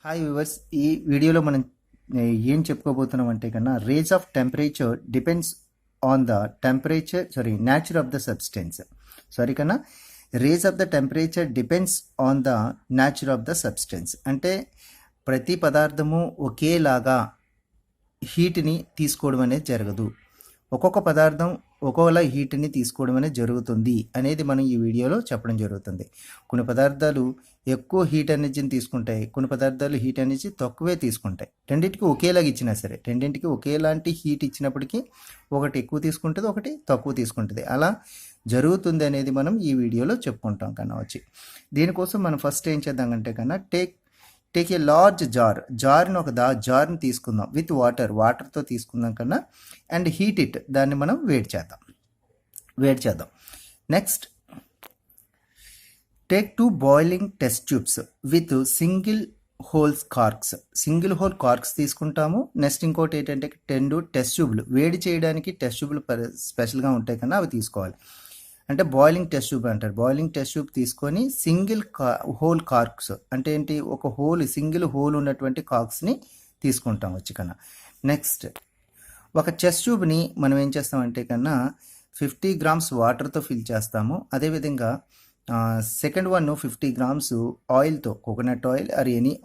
Hi viewers, ఈ వీడియోలో మనం ఏం చెప్పుకోబోతున్నాం అంటే కన్నా range of temperature depends on the nature of the substance. కన్నా range of the temperature depends on the nature of the substance అంటే ప్రతి పదార్థము ఒకేలాగా హీట్ని తీసుకోవడం అనేది జరగదు. ఒక్కొక్క పదార్థం ఒక్కోలా హీట్ని తీసుకోవడం అనేది జరుగుతుంది అనేది మనం ఈ వీడియోలో చెప్పడం జరుగుతుంది. కొన్ని పదార్థాలు ఎక్కువ హీట్ ఎనర్జీని తీసుకుంటాయి, కొన్ని పదార్థాలు హీట్ ఎనర్జీ తక్కువే తీసుకుంటాయి. రెండింటికి ఒకేలాగా ఇచ్చినా సరే, రెండింటికి ఒకేలాంటి హీట్ ఇచ్చినప్పటికీ ఒకటి ఎక్కువ తీసుకుంటుంది, ఒకటి తక్కువ తీసుకుంటుంది. అలా జరుగుతుంది అనేది మనం ఈ వీడియోలో చెప్పుకుంటాం కన్నా వచ్చి. దీనికోసం మనం ఫస్ట్ ఏం చేద్దామంటే కన్నా టేక్ ఏ లార్జ్ జార్ని జార్ని తీసుకుందాం విత్ వాటర్తో తీసుకుందాం కన్నా అండ్ హీట్ ఇట్, దాన్ని మనం వేడి చేద్దాం. Next take 2 boiling test tubes with single whole corks తీసుకుంటాము. నెక్స్ట్ ఇంకోటి ఏంటంటే 10 టెస్ట్ ట్యూబ్లు, వేడి చేయడానికి టెస్ట్ ట్యూబ్లు స్పెషల్గా ఉంటాయి కన్నా అవి తీసుకోవాలి. అంటే బాయిలింగ్ టెస్ట్ ట్యూబ్ అంటారు. బాయిలింగ్ టెస్ట్ ట్యూబ్ తీసుకొని సింగిల్ హోల్ కార్క్స్ అంటే ఏంటి, ఒక సింగిల్ హోల్ ఉన్నటువంటి కార్క్స్ని తీసుకుంటాం వచ్చి కన్నా. నెక్స్ట్ ఒక చెస్ట్ ట్యూబ్ని మనం ఏం చేస్తామంటే కన్నా 50 గ్రామ్స్ వాటర్తో ఫిల్ చేస్తాము. అదేవిధంగా సెకండ్ 50 గ్రామ్స్ ఆయిల్తో, coconut oil or any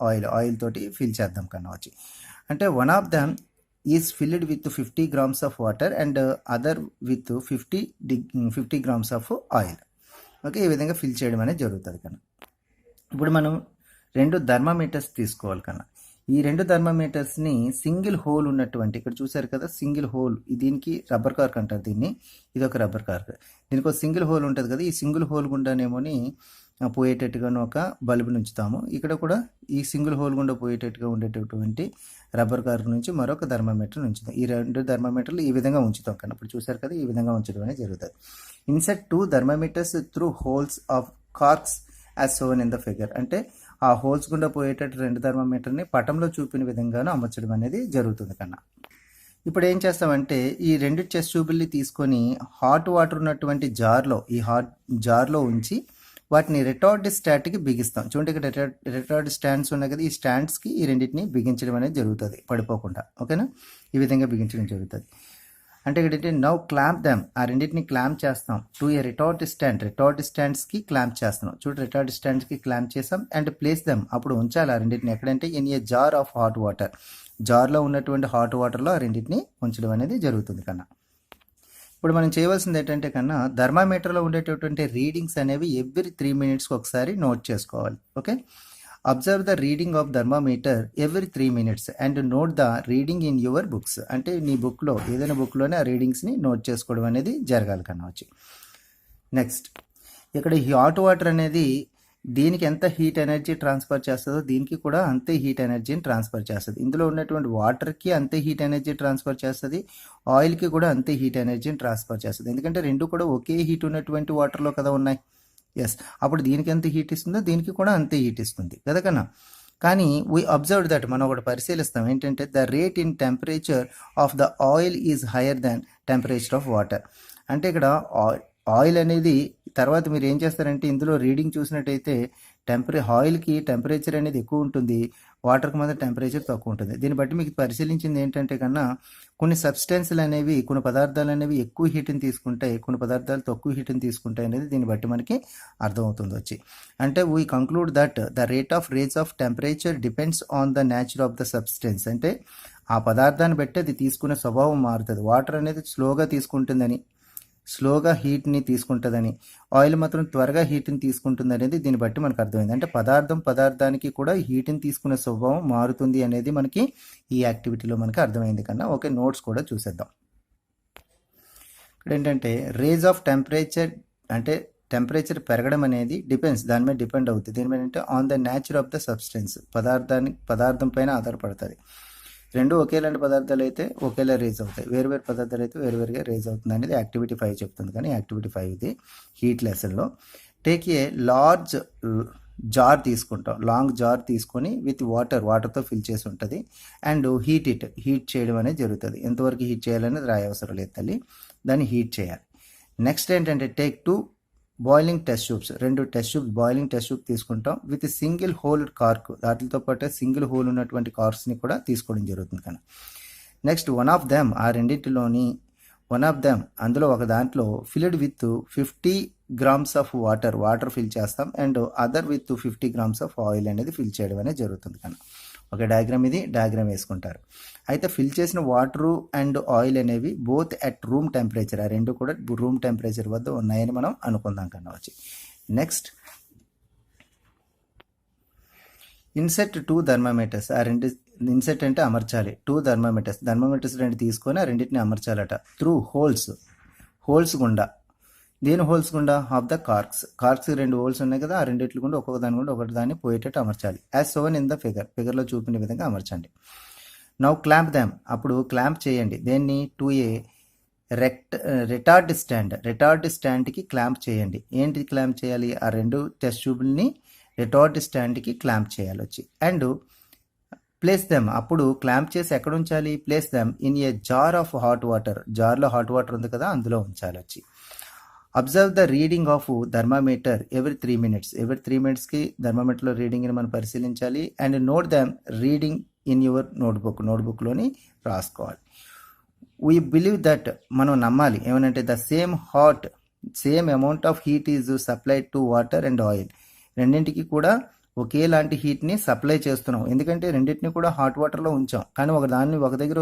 oil తోటి ఫిల్ చేద్దాం కన్నా వచ్చి. అంటే one of them is filled with 50 grams of water and other with 50 grams of oil. Okay, ఈ విధంగా ఫిల్ చేయడం అనేది జరుగుతుంది కన్నా. ఇప్పుడు మనం 2 థర్మామీటర్స్ తీసుకోవాలి కన్నా. ఈ 2 థర్మామీటర్స్ని సింగిల్ హోల్ ఉన్నటువంటి, ఇక్కడ చూసారు కదా సింగిల్ హోల్, దీనికి రబ్బర్ కార్క్ అంటారు దీన్ని, ఇది ఒక రబ్బర్ కార్క్. దీనికి ఒక సింగిల్ హోల్ ఉంటుంది కదా, ఈ సింగిల్ హోల్ గుండానేమోని పోయేటట్టుగాను ఒక బల్బుని ఉంచుతాము. ఇక్కడ కూడా ఈ సింగిల్ హోల్ గుండా పోయేటట్టుగా ఉండేటటువంటి రబ్బర్ కార్క్ నుంచి మరొక థర్మామీటర్ ఉంచుతాం. ఈ 2 థర్మామీటర్లు ఈ విధంగా ఉంచుతాం కన్నా. ఇప్పుడు చూసారు కదా, ఈ విధంగా ఉంచడం అనేది జరుగుతుంది. INCET 2 thermometers through holes of corks as shown in the figure. అంటే ఆ హోల్స్ గుండా పోయేటట్టు 2 థర్మామీటర్ని పటంలో చూపిన విధంగాను అమర్చడం అనేది జరుగుతుంది కన్నా. ఇప్పుడు ఏం చేస్తామంటే ఈ 2 చెస్ట్ ట్యూబుల్ని తీసుకొని హాట్ వాటర్ ఉన్నటువంటి జార్లో ఉంచి వాటిని రిటార్డ్ స్టాట్కి బిగిస్తాం. చూడండి, ఇక్కడ రిటార్డ్ స్టాండ్స్ ఉన్నాయి కదా, ఈ స్టాండ్స్కి ఈ రెండింటిని బిగించడం అనేది జరుగుతుంది పడిపోకుండా. ఓకేనా, ఈ విధంగా బిగించడం జరుగుతుంది. అంటే ఇక్కడ నౌ క్లాంప్ దెమ్, ఆ రెండింటిని క్లాంప్ చేస్తాం టు ఏ రిటార్డ్ స్టాండ్స్కి క్లాంప్ చేస్తున్నాం. చూడు, రిటార్డ్ స్టాండ్స్కి క్లాంప్ చేస్తాం అండ్ ప్లేస్ దెమ్, అప్పుడు ఉంచాలి ఆ రెండింటిని ఎక్కడంటే in a jar of hot water, జార్లో ఉన్నటువంటి హాట్ వాటర్లో ఆ రెండింటిని ఉంచడం అనేది జరుగుతుంది కన్నా. ఇప్పుడు మనం చేయవలసింది ఏంటంటే కన్నా థర్మామీటర్లో ఉండేటటువంటి రీడింగ్స్ అనేవి ఎవ్రీ 3 మినిట్స్కి ఒకసారి నోట్ చేసుకోవాలి. Okay, observe the reading of thermometer every 3 minutes and note the reading in your books. అంటే నీ బుక్లో, ఏదైనా బుక్లోనే ఆ రీడింగ్స్ని నోట్ చేసుకోవడం అనేది జరగాలి కన్నా వచ్చి. నెక్స్ట్ ఇక్కడ హాట్ వాటర్ అనేది దీనికి ఎంత హీట్ ఎనర్జీ ట్రాన్స్ఫర్ చేస్తుందో దీనికి కూడా అంతే హీట్ ఎనర్జీని ట్రాన్స్ఫర్ చేస్తుంది. ఇందులో ఉన్నటువంటి వాటర్కి అంతే హీట్ ఎనర్జీ ట్రాన్స్ఫర్ చేస్తుంది, ఆయిల్కి కూడా అంతే హీట్ ఎనర్జీని ట్రాన్స్ఫర్ చేస్తుంది. ఎందుకంటే రెండు కూడా ఒకే హీట్ ఉన్నటువంటి వాటర్లో కదా ఉన్నాయి. ఎస్, అప్పుడు దీనికి ఎంత హీట్ ఇస్తుందో దీనికి కూడా అంతే హీట్ ఇస్తుంది కదా కన్నా. కానీ వీ అబ్జర్వ్ దట్, మనం ఒకటి పరిశీలిస్తాం ఏంటంటే the rate in temperature of the oil is higher than temperature of water. అంటే ఇక్కడ ఆయిల్ అనేది తర్వాత మీరు ఏం చేస్తారంటే ఇందులో రీడింగ్ చూసినట్టయితే ఆయిల్కి టెంపరేచర్ అనేది ఎక్కువ ఉంటుంది, వాటర్కి మాత్రం టెంపరేచర్ తక్కువ ఉంటుంది. దీన్ని బట్టి మీకు పరిశీలించింది ఏంటంటే కన్నా కొన్ని సబ్స్టెన్స్లు అనేవి, కొన్ని పదార్థాలు అనేవి ఎక్కువ హీట్ని తీసుకుంటాయి, కొన్ని పదార్థాలు తక్కువ హీట్ని తీసుకుంటాయి అనేది దీన్ని బట్టి మనకి అర్థమవుతుంది వచ్చి. అంటే we conclude that the rate of temperature depends on the nature of the substance. అంటే ఆ పదార్థాన్ని బట్టి అది తీసుకునే స్వభావం మారుతుంది. వాటర్ అనేది స్లోగా హీట్ని తీసుకుంటుందని, ఆయిల్ మాత్రం త్వరగా హీట్ని తీసుకుంటుంది అనేది దీన్ని బట్టి మనకు అర్థమైంది. అంటే పదార్థానికి కూడా హీట్ని తీసుకునే స్వభావం మారుతుంది అనేది మనకి ఈ యాక్టివిటీలో మనకి అర్థమైంది కన్నా. ఓకే, నోట్స్ కూడా చూసేద్దాం. ఇక్కడ ఏంటంటే రేజ్ ఆఫ్ టెంపరేచర్ అంటే టెంపరేచర్ పెరగడం అనేది దాని మీద డిపెండ్ అవుతుంది. దీని మీద అంటే on the nature of the substance, పదార్థం పైన ఆధారపడుతుంది. రెండు ఒకేలాంటి పదార్థాలు అయితే ఒకేలా రేజ్ అవుతాయి, వేరువేరు పదార్థాలు అయితే వేరువేరుగా రేజ్ అవుతుంది అనేది యాక్టివిటీ 5 చెప్తుంది. కానీ యాక్టివిటీ 5 ఇది హీట్ లెసన్లో. టేక్ ఏ లార్జ్ జార్ తీసుకుంటాం, లాంగ్ జార్ తీసుకొని విత్ వాటర్తో ఫిల్ చేసి ఉంటుంది అండ్ హీట్ చేయడం అనేది జరుగుతుంది. ఎంతవరకు హీట్ చేయాలనేది రాయవసరం లేదు తల్లి, దాన్ని హీట్ చేయాలి. నెక్స్ట్ ఏంటంటే take 2 boiling test tubes, 2 test tubes, boiling test tube తీసుకుంటాం విత్ సింగిల్ హోల్ కార్క్, వాటితో పాటు సింగిల్ హోల్ ఉన్నటువంటి కార్క్స్ని కూడా తీసుకోవడం జరుగుతుంది కన్నా. నెక్స్ట్ వన్ ఆఫ్ దెమ్, ఆ రెండింటిలోని వన్ ఆఫ్ దెమ్, అందులో ఒక దాంట్లో filled with 50 grams of water fill చేస్తాం, and other with 50 grams of oil అనేది ఫిల్ చేయడం అనేది జరుగుతుంది కన్నా. ఒక డయాగ్రామ్, ఇది డయాగ్రామ్ వేసుకుంటారు. అయితే ఫిల్ చేసిన వాటరు అండ్ ఆయిల్ అనేవి బోత్ అట్ రూమ్ టెంపరేచర్, ఆ రెండు కూడా రూమ్ టెంపరేచర్ వద్ద ఉన్నాయని మనం అనుకుందాం కన్నా వచ్చి. నెక్స్ట్ ఇన్సెట్ 2 థర్మామీటర్స్, ఆ రెండు ఇన్సెట్ అంటే అమర్చాలి, 2 థర్మామీటర్స్ రెండు తీసుకొని ఆ రెండింటిని అమర్చాలట. త్రూ హోల్స్ గుండా, దేని హోల్స్ గుండా? ఆఫ్ ద కార్క్స్ 2 హోల్స్ ఉన్నాయి కదా, ఆ రెండిట్లు గుండా ఒక్కొక్క దాని గుండా ఒకటి దాన్ని పోయేటట్టు అమర్చాలి. యాజ్ సోవన్ ఇన్ ద ఫిగర్లో చూపిన విధంగా అమర్చండి. నౌ క్లాంప్ దెమ్, అప్పుడు క్లాంప్ చేయండి దేన్ని? టు ఏ రిటార్డ్ స్టాండ్కి క్లాంప్ చేయండి. ఏంటి క్లాంప్ చేయాలి? ఆ 2 టెస్ట్ ట్యూబ్ని రిటార్డ్ స్టాండ్కి క్లాంప్ చేయాలి వచ్చి. అండ్ ప్లేస్ దెమ్, అప్పుడు క్లాంప్ చేసి ఎక్కడ ఉంచాలి? Place them in a jar of hot water, జార్లో హాట్ వాటర్ ఉంది కదా, అందులో ఉంచాలి వచ్చి. Observe the reading of thermometer every 3 minutes, every 3 minutesకి థర్మామీటర్లో రీడింగ్ని మనం పరిశీలించాలి. And note them reading in your నోట్బుక్లోని రాసుకోవాలి. వీ బిలీవ్ దట్, మనం నమ్మాలి ఏమనంటే the same amount of heat is supplied to water and oil, రెండింటికి కూడా ఒకేలాంటి హీట్ని సప్లై చేస్తున్నాం. ఎందుకంటే రెండింటిని కూడా హాట్ వాటర్లో ఉంచాం, కానీ ఒక దగ్గర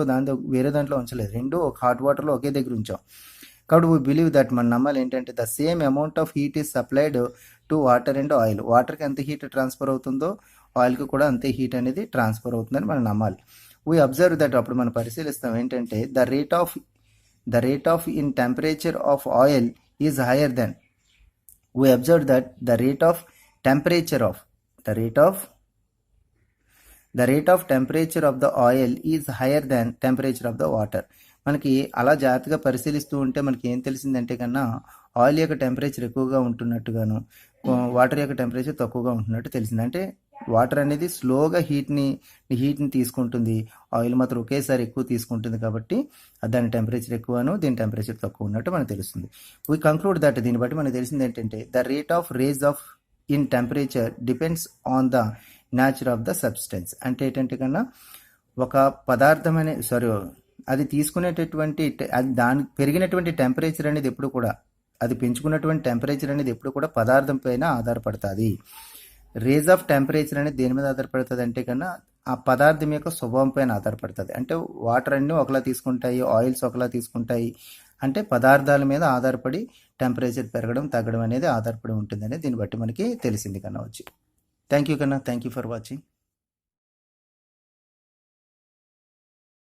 వేరే దాంట్లో ఉంచలేదు, రెండు ఒక హాట్ వాటర్లో ఒకే దగ్గర ఉంచాం. కాబట్టి వీ బిలీవ్ దట్, మన నమ్మాలి ఏంటంటే the same amount of heat is supplied to water and oil, వాటర్కి ఎంత హీట్ ట్రాన్స్ఫర్ అవుతుందో ఆయిల్కి కూడా అంతే హీట్ అనేది ట్రాన్స్ఫర్ అవుతుందని మనం నమ్మాలి. వీ అబ్జర్వ్ దట్, అప్పుడు మనం పరిశీలిస్తాం ఏంటంటే the rate of in temperature of oil is higher than, we observe that the rate of temperature of the oil is higher than temperature of the water. మనకి అలా జాగ్రత్తగా పరిశీలిస్తూ ఉంటే మనకి ఏం తెలిసిందంటే కన్నా ఆయిల్ యొక్క టెంపరేచర్ ఎక్కువగా ఉంటున్నట్టుగాను వాటర్ యొక్క టెంపరేచర్ తక్కువగా ఉంటున్నట్టు తెలిసింది. అంటే వాటర్ అనేది స్లోగా హీట్ని తీసుకుంటుంది, ఆయిల్ మాత్రం ఒకేసారి ఎక్కువ తీసుకుంటుంది, కాబట్టి దాని టెంపరేచర్ ఎక్కువను దీని టెంపరేచర్ తక్కువ ఉన్నట్టు మనకు తెలుస్తుంది. వీ కంక్లూడ్ దట్, దీన్ని బట్టి మనకు తెలిసింది ఏంటంటే the rate of raise of in temperature depends on the nature of the substance. అంటే ఏంటంటే కన్నా ఒక పదార్థం అది తీసుకునేటటువంటి అది దాని పెరిగినటువంటి టెంపరేచర్ అనేది ఎప్పుడు కూడా, అది పెంచుకున్నటువంటి టెంపరేచర్ అనేది ఎప్పుడు కూడా పదార్థం పైన ఆధారపడుతుంది. రేజ్ ఆఫ్ టెంపరేచర్ అనేది దేని మీద ఆధారపడుతుంది అంటే కన్నా ఆ పదార్థం యొక్క స్వభావం పైన ఆధారపడుతుంది. అంటే వాటర్ అన్నీ ఒకలా తీసుకుంటాయి, ఆయిల్స్ ఒకలా తీసుకుంటాయి, అంటే పదార్థాల మీద ఆధారపడి టెంపరేచర్ పెరగడం తగ్గడం అనేది ఆధారపడి ఉంటుంది అనేది దీన్ని బట్టి మనకి తెలిసింది కన్నా వచ్చి. థ్యాంక్ యూ కన్నా, థ్యాంక్ యూ ఫర్ వాచింగ్.